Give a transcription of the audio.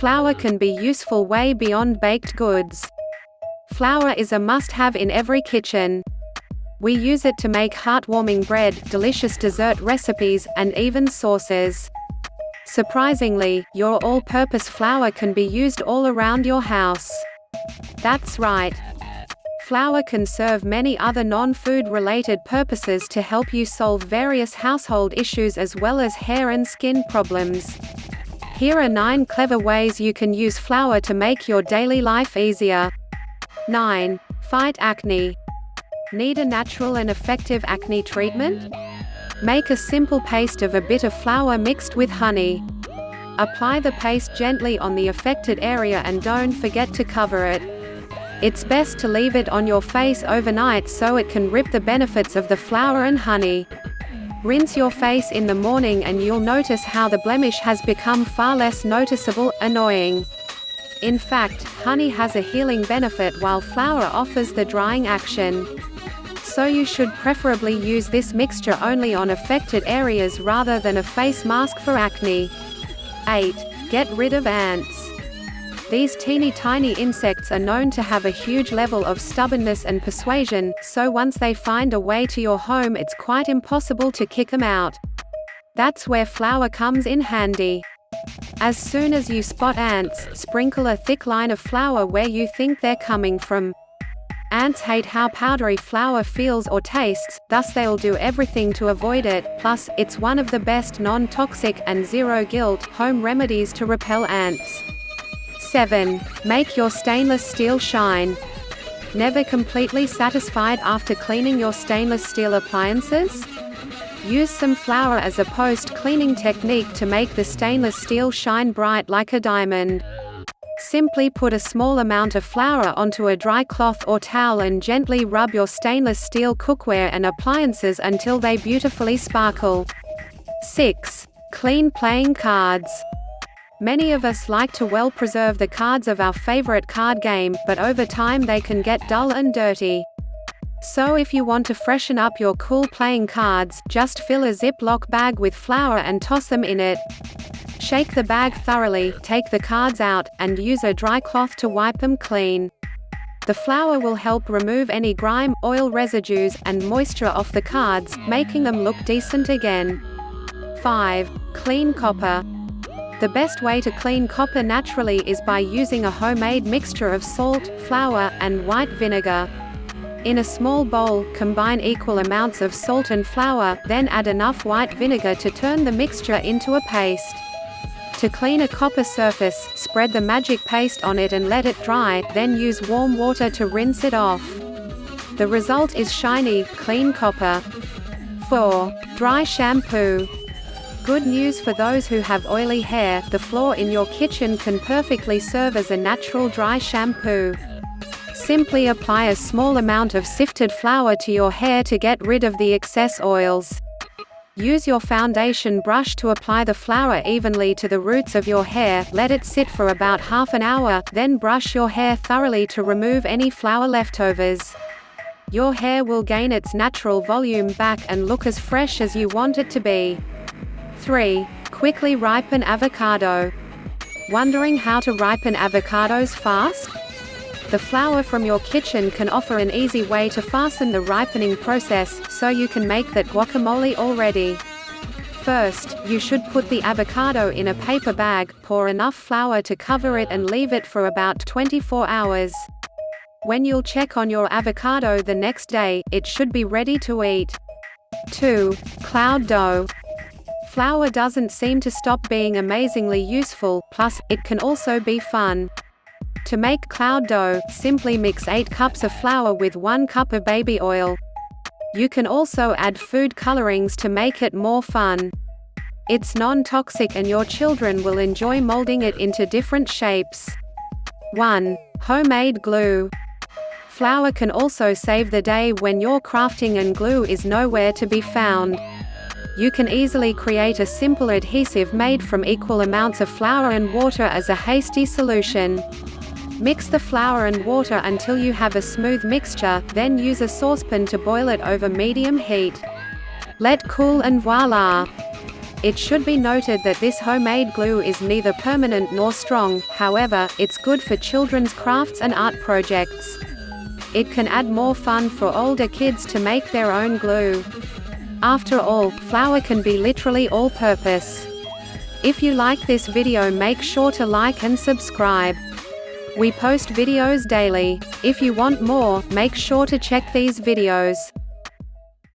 Flour can be useful way beyond baked goods. Flour is a must-have in every kitchen. We use it to make heartwarming bread, delicious dessert recipes, and even sauces. Surprisingly, your all-purpose flour can be used all around your house. That's right. Flour can serve many other non-food related purposes to help you solve various household issues as well as hair and skin problems. Here are 9 clever ways you can use flour to make your daily life easier. 9. Fight acne. Need a natural and effective acne treatment? Make a simple paste of a bit of flour mixed with honey. Apply the paste gently on the affected area and don't forget to cover it. It's best to leave it on your face overnight so it can reap the benefits of the flour and honey. Rinse your face in the morning and you'll notice how the blemish has become far less noticeable, annoying. In fact, honey has a healing benefit while flour offers the drying action. So you should preferably use this mixture only on affected areas rather than a face mask for acne. 8. Get rid of ants. These teeny tiny insects are known to have a huge level of stubbornness and persuasion, so once they find a way to your home it's quite impossible to kick them out. That's where flour comes in handy. As soon as you spot ants, sprinkle a thick line of flour where you think they're coming from. Ants hate how powdery flour feels or tastes, thus they'll do everything to avoid it, plus, it's one of the best non-toxic and zero-guilt home remedies to repel ants. 7. Make your stainless steel shine. Never completely satisfied after cleaning your stainless steel appliances? Use some flour as a post-cleaning technique to make the stainless steel shine bright like a diamond. Simply put a small amount of flour onto a dry cloth or towel and gently rub your stainless steel cookware and appliances until they beautifully sparkle. 6. Clean playing cards. Many of us like to well preserve the cards of our favorite card game, but over time they can get dull and dirty. So if you want to freshen up your cool playing cards, just fill a Ziploc bag with flour and toss them in it. Shake the bag thoroughly, take the cards out, and use a dry cloth to wipe them clean. The flour will help remove any grime, oil residues, and moisture off the cards, making them look decent again. 5. Clean copper. The best way to clean copper naturally is by using a homemade mixture of salt, flour, and white vinegar. In a small bowl, combine equal amounts of salt and flour, then add enough white vinegar to turn the mixture into a paste. To clean a copper surface, spread the magic paste on it and let it dry, then use warm water to rinse it off. The result is shiny, clean copper. 4. Dry shampoo. Good news for those who have oily hair, the floor in your kitchen can perfectly serve as a natural dry shampoo. Simply apply a small amount of sifted flour to your hair to get rid of the excess oils. Use your foundation brush to apply the flour evenly to the roots of your hair, let it sit for about half an hour, then brush your hair thoroughly to remove any flour leftovers. Your hair will gain its natural volume back and look as fresh as you want it to be. 3. Quickly ripen avocado. Wondering how to ripen avocados fast? The flour from your kitchen can offer an easy way to fasten the ripening process, so you can make that guacamole already. First, you should put the avocado in a paper bag, pour enough flour to cover it and leave it for about 24 hours. When you'll check on your avocado the next day, it should be ready to eat. 2. Cloud dough. Flour doesn't seem to stop being amazingly useful, plus, it can also be fun. To make cloud dough, simply mix 8 cups of flour with 1 cup of baby oil. You can also add food colorings to make it more fun. It's non-toxic and your children will enjoy molding it into different shapes. 1. Homemade glue. Flour can also save the day when you're crafting and glue is nowhere to be found. You can easily create a simple adhesive made from equal amounts of flour and water as a hasty solution. Mix the flour and water until you have a smooth mixture, then use a saucepan to boil it over medium heat. Let cool and voila! It should be noted that this homemade glue is neither permanent nor strong, however, it's good for children's crafts and art projects. It can add more fun for older kids to make their own glue. After all, flour can be literally all-purpose. If you like this video, make sure to like and subscribe. We post videos daily. If you want more, make sure to check these videos.